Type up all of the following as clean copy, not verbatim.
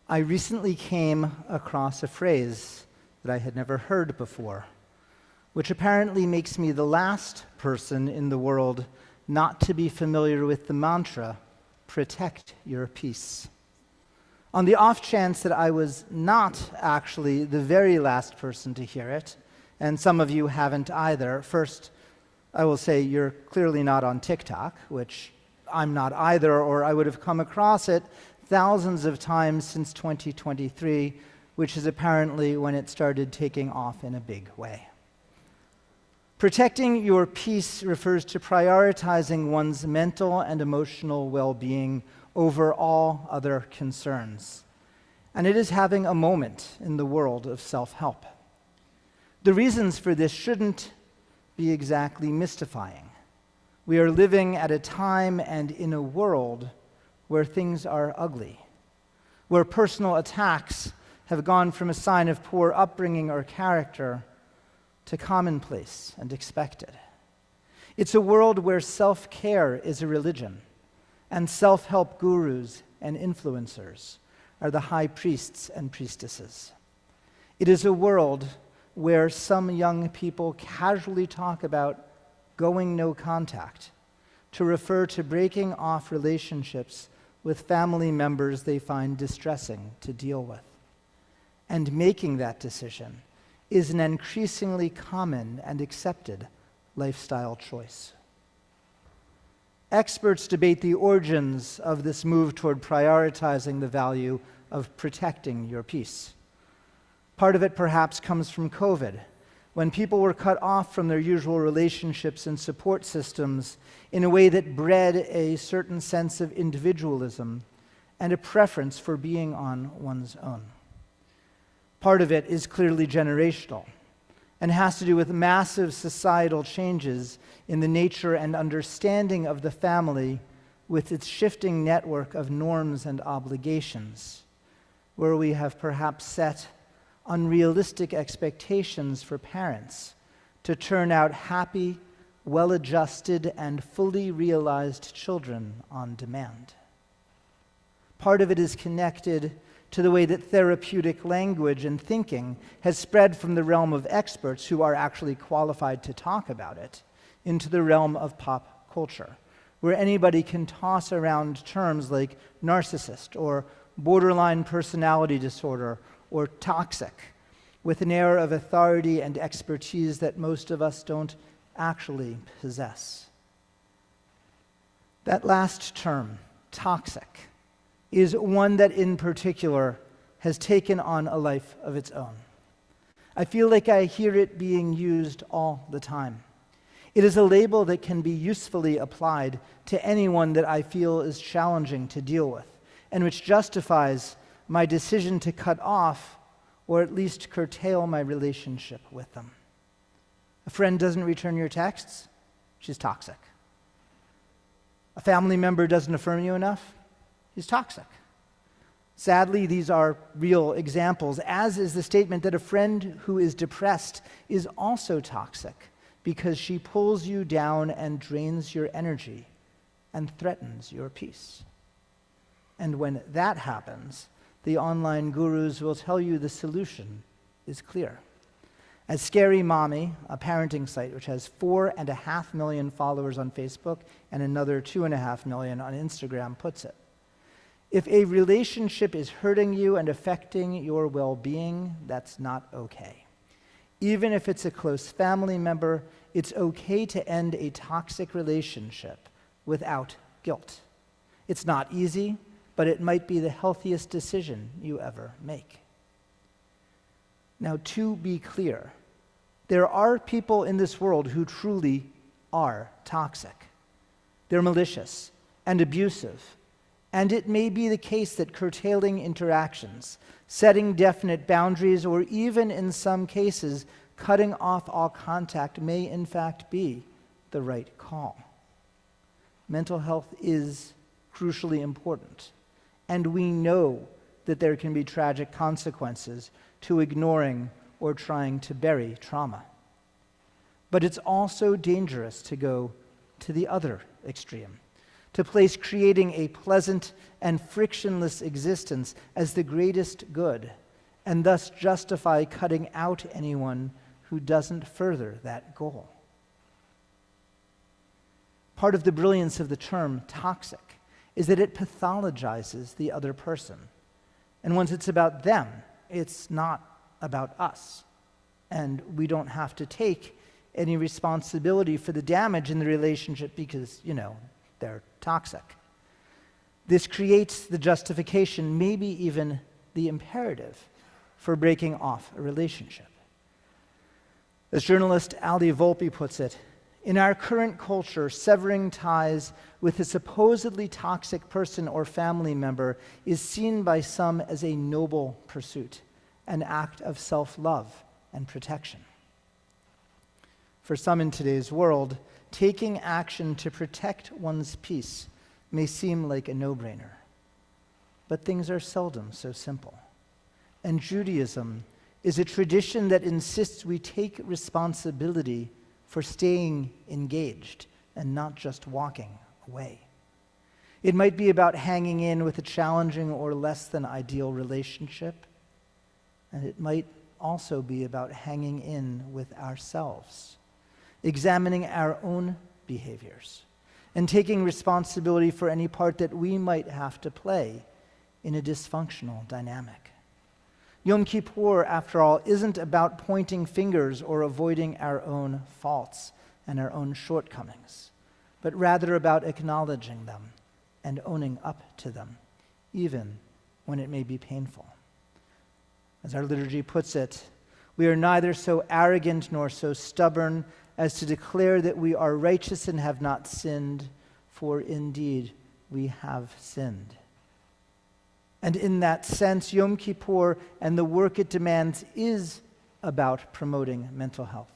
I recently came across a phrase that I had never heard before, which apparently makes me the last person in the world not to be familiar with the mantra, protect your peace. On the off chance that I was not actually the very last person to hear it, and some of you haven't either, first, I will say you're clearly not on TikTok, which I'm not either, or I would have come across it thousands of times since 2023, which is apparently when it started taking off in a big way. Protecting your peace refers to prioritizing one's mental and emotional well-being over all other concerns. And it is having a moment in the world of self-help. The reasons for this shouldn't be exactly mystifying. We are living at a time and in a world where things are ugly, where personal attacks have gone from a sign of poor upbringing or character to commonplace and expected. It's a world where self-care is a religion, and self-help gurus and influencers are the high priests and priestesses. It is a world where some young people casually talk about going no contact to refer to breaking off relationships with family members they find distressing to deal with. And making that decision is an increasingly common and accepted lifestyle choice. Experts debate the origins of this move toward prioritizing the value of protecting your peace. Part of it perhaps comes from COVID, when people were cut off from their usual relationships and support systems in a way that bred a certain sense of individualism and a preference for being on one's own. Part of it is clearly generational and has to do with massive societal changes in the nature and understanding of the family with its shifting network of norms and obligations, where we have perhaps set unrealistic expectations for parents to turn out happy, well-adjusted, and fully realized children on demand. Part of it is connected to the way that therapeutic language and thinking has spread from the realm of experts who are actually qualified to talk about it into the realm of pop culture, where anybody can toss around terms like narcissist or borderline personality disorder or toxic, with an air of authority and expertise that most of us don't actually possess. That last term, toxic, is one that in particular has taken on a life of its own. I feel like I hear it being used all the time. It is a label that can be usefully applied to anyone that I feel is challenging to deal with, and which justifies my decision to cut off or at least curtail my relationship with them. A friend doesn't return your texts, she's toxic. A family member doesn't affirm you enough, he's toxic. Sadly, these are real examples, as is the statement that a friend who is depressed is also toxic because she pulls you down and drains your energy and threatens your peace. And when that happens, the online gurus will tell you the solution is clear. As Scary Mommy, a parenting site which has 4.5 million followers on Facebook and another 2.5 million on Instagram, puts it, if a relationship is hurting you and affecting your well-being, that's not okay. Even if it's a close family member, it's okay to end a toxic relationship without guilt. It's not easy, but it might be the healthiest decision you ever make. Now, to be clear, there are people in this world who truly are toxic. They're malicious and abusive, and it may be the case that curtailing interactions, setting definite boundaries, or even in some cases, cutting off all contact may in fact be the right call. Mental health is crucially important, and we know that there can be tragic consequences to ignoring or trying to bury trauma. But it's also dangerous to go to the other extreme, to place creating a pleasant and frictionless existence as the greatest good, and thus justify cutting out anyone who doesn't further that goal. Part of the brilliance of the term toxic is that it pathologizes the other person. And once it's about them, it's not about us. And we don't have to take any responsibility for the damage in the relationship because, they're toxic. This creates the justification, maybe even the imperative, for breaking off a relationship. As journalist Ali Volpe puts it, in our current culture, severing ties with a supposedly toxic person or family member is seen by some as a noble pursuit, an act of self-love and protection. For some in today's world, taking action to protect one's peace may seem like a no-brainer. But things are seldom so simple. And Judaism is a tradition that insists we take responsibility for staying engaged and not just walking away. It might be about hanging in with a challenging or less than ideal relationship, and it might also be about hanging in with ourselves, examining our own behaviors, and taking responsibility for any part that we might have to play in a dysfunctional dynamic. Yom Kippur, after all, isn't about pointing fingers or avoiding our own faults and our own shortcomings, but rather about acknowledging them and owning up to them, even when it may be painful. As our liturgy puts it, we are neither so arrogant nor so stubborn as to declare that we are righteous and have not sinned, for indeed we have sinned. And in that sense, Yom Kippur and the work it demands is about promoting mental health,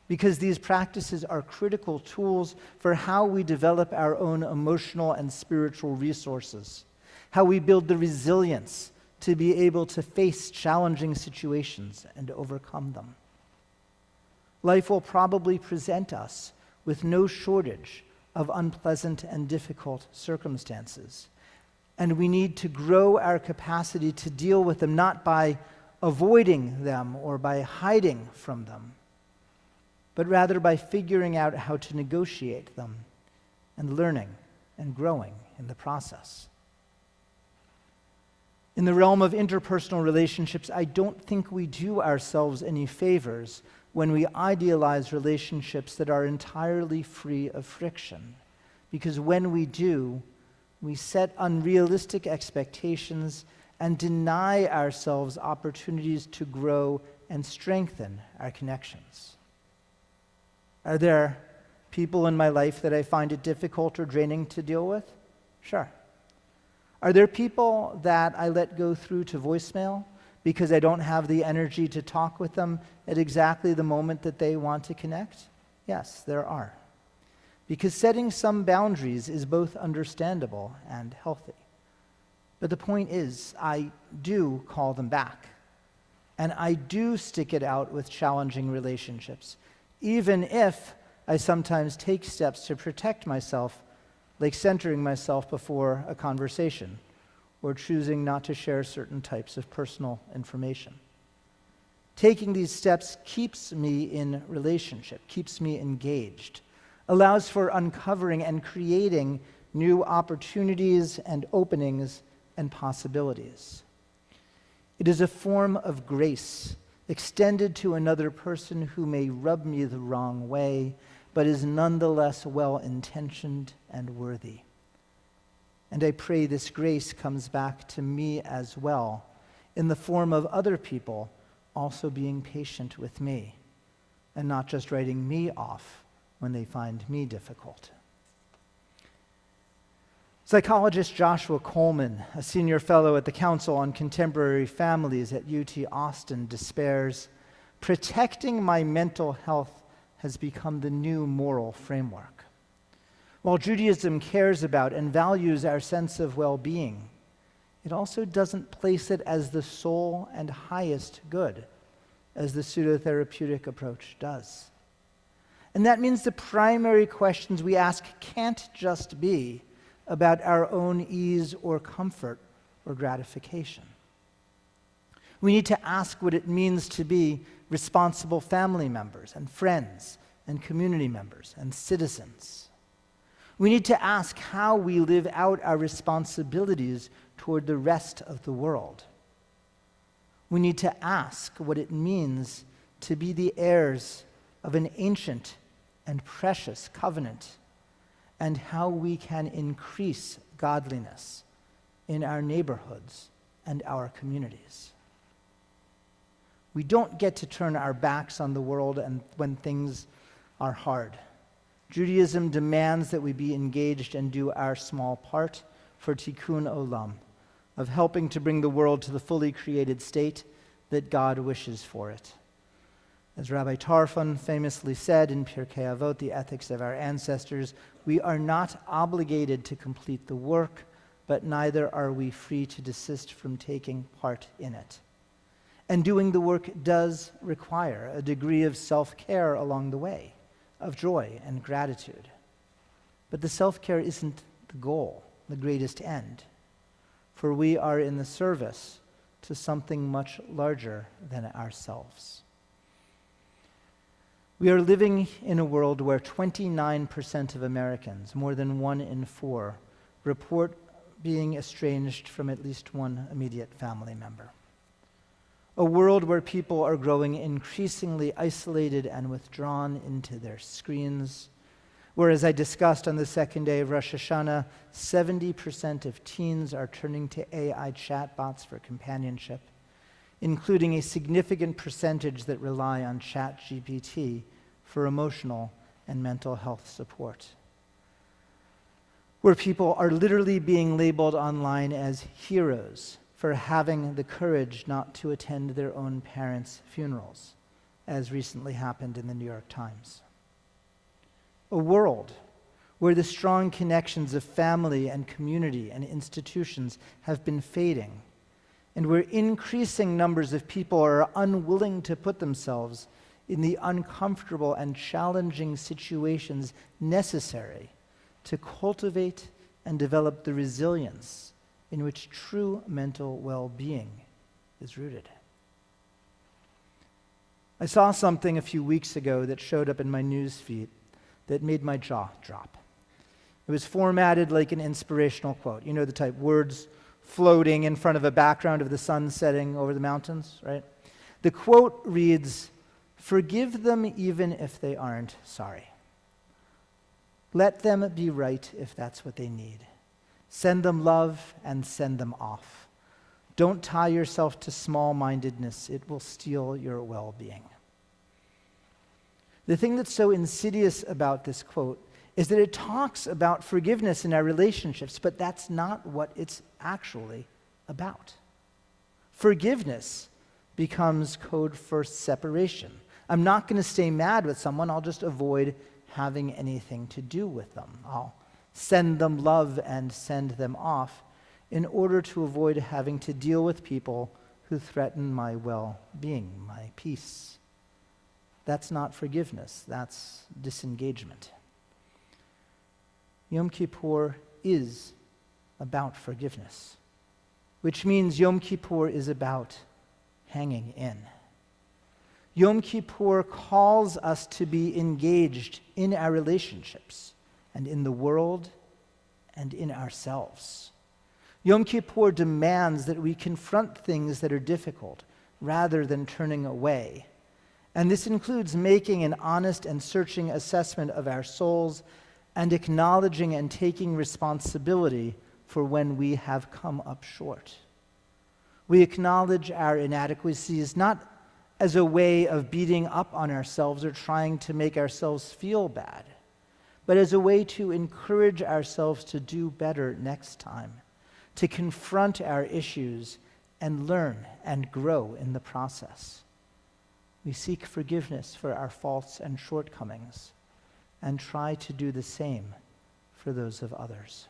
because these practices are critical tools for how we develop our own emotional and spiritual resources, how we build the resilience to be able to face challenging situations and overcome them. Life will probably present us with no shortage of unpleasant and difficult circumstances, and we need to grow our capacity to deal with them, not by avoiding them or by hiding from them, but rather by figuring out how to negotiate them and learning and growing in the process. In the realm of interpersonal relationships, I don't think we do ourselves any favors when we idealize relationships that are entirely free of friction, because when we do, we set unrealistic expectations and deny ourselves opportunities to grow and strengthen our connections. Are there people in my life that I find it difficult or draining to deal with? Sure. Are there people that I let go through to voicemail because I don't have the energy to talk with them at exactly the moment that they want to connect? Yes, there are. Because setting some boundaries is both understandable and healthy. But the point is, I do call them back. And I do stick it out with challenging relationships, even if I sometimes take steps to protect myself, like centering myself before a conversation or choosing not to share certain types of personal information. Taking these steps keeps me in relationship, keeps me engaged, allows for uncovering and creating new opportunities and openings and possibilities. It is a form of grace extended to another person who may rub me the wrong way, but is nonetheless well-intentioned and worthy. And I pray this grace comes back to me as well, in the form of other people also being patient with me, and not just writing me off when they find me difficult. Psychologist Joshua Coleman, a senior fellow at the Council on Contemporary Families at UT Austin, despairs, "Protecting my mental health has become the new moral framework. While Judaism cares about and values our sense of well-being, it also doesn't place it as the sole and highest good, as the pseudotherapeutic approach does. And that means the primary questions we ask can't just be, about our own ease or comfort or gratification. We need to ask what it means to be responsible family members and friends and community members and citizens. We need to ask how we live out our responsibilities toward the rest of the world. We need to ask what it means to be the heirs of an ancient and precious covenant, and how we can increase godliness in our neighborhoods and our communities. We don't get to turn our backs on the world and when things are hard. Judaism demands that we be engaged and do our small part for tikkun olam, of helping to bring the world to the fully created state that God wishes for it. As Rabbi Tarfon famously said in Pirkei Avot, the ethics of our ancestors, we are not obligated to complete the work, but neither are we free to desist from taking part in it. And doing the work does require a degree of self-care along the way, of joy and gratitude. But the self-care isn't the goal, the greatest end, for we are in the service to something much larger than ourselves. We are living in a world where 29% of Americans, more than 1 in 4, report being estranged from at least one immediate family member. A world where people are growing increasingly isolated and withdrawn into their screens, where, as I discussed on the second day of Rosh Hashanah, 70% of teens are turning to AI chatbots for companionship, including a significant percentage that rely on ChatGPT for emotional and mental health support. Where people are literally being labeled online as heroes for having the courage not to attend their own parents' funerals, as recently happened in the New York Times. A world where the strong connections of family and community and institutions have been fading, and where increasing numbers of people are unwilling to put themselves in the uncomfortable and challenging situations necessary to cultivate and develop the resilience in which true mental well-being is rooted. I saw something a few weeks ago that showed up in my news feed that made my jaw drop. It was formatted like an inspirational quote. You know, the type, words floating in front of a background of the sun setting over the mountains, right? The quote reads, "Forgive them even if they aren't sorry. Let them be right if that's what they need. Send them love and send them off. Don't tie yourself to small-mindedness. It will steal your well-being." The thing that's so insidious about this quote is that it talks about forgiveness in our relationships, but that's not what it's actually about. Forgiveness becomes code for separation. I'm not going to stay mad with someone. I'll just avoid having anything to do with them. I'll send them love and send them off in order to avoid having to deal with people who threaten my well-being, my peace. That's not forgiveness. That's disengagement. Yom Kippur is about forgiveness, which means Yom Kippur is about hanging in. Yom Kippur calls us to be engaged in our relationships and in the world and in ourselves. Yom Kippur demands that we confront things that are difficult rather than turning away. And this includes making an honest and searching assessment of our souls and acknowledging and taking responsibility for when we have come up short. We acknowledge our inadequacies not as a way of beating up on ourselves or trying to make ourselves feel bad, but as a way to encourage ourselves to do better next time, to confront our issues and learn and grow in the process. We seek forgiveness for our faults and shortcomings and try to do the same for those of others.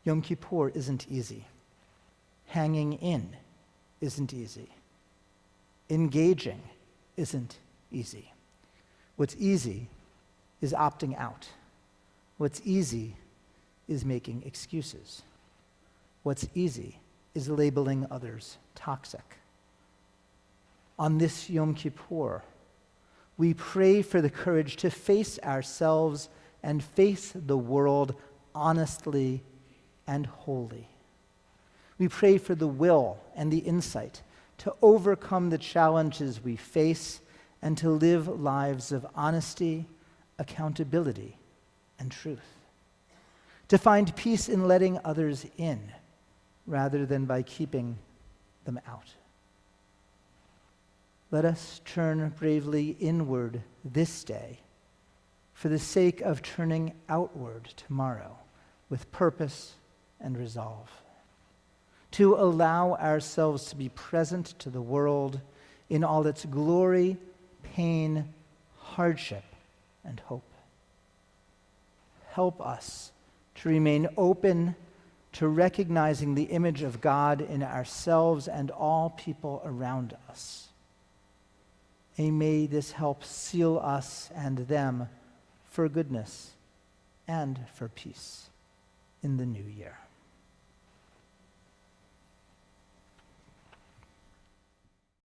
Yom Kippur isn't easy. Hanging in isn't easy. Engaging isn't easy. What's easy is opting out. What's easy is making excuses. What's easy is labeling others toxic. On this Yom Kippur, we pray for the courage to face ourselves and face the world honestly and wholly. We pray for the will and the insight to overcome the challenges we face and to live lives of honesty, accountability, and truth. To find peace in letting others in rather than by keeping them out. Let us turn bravely inward this day for the sake of turning outward tomorrow with purpose and resolve. To allow ourselves to be present to the world in all its glory, pain, hardship, and hope. Help us to remain open to recognizing the image of God in ourselves and all people around us. And may this help seal us and them for goodness and for peace in the new year.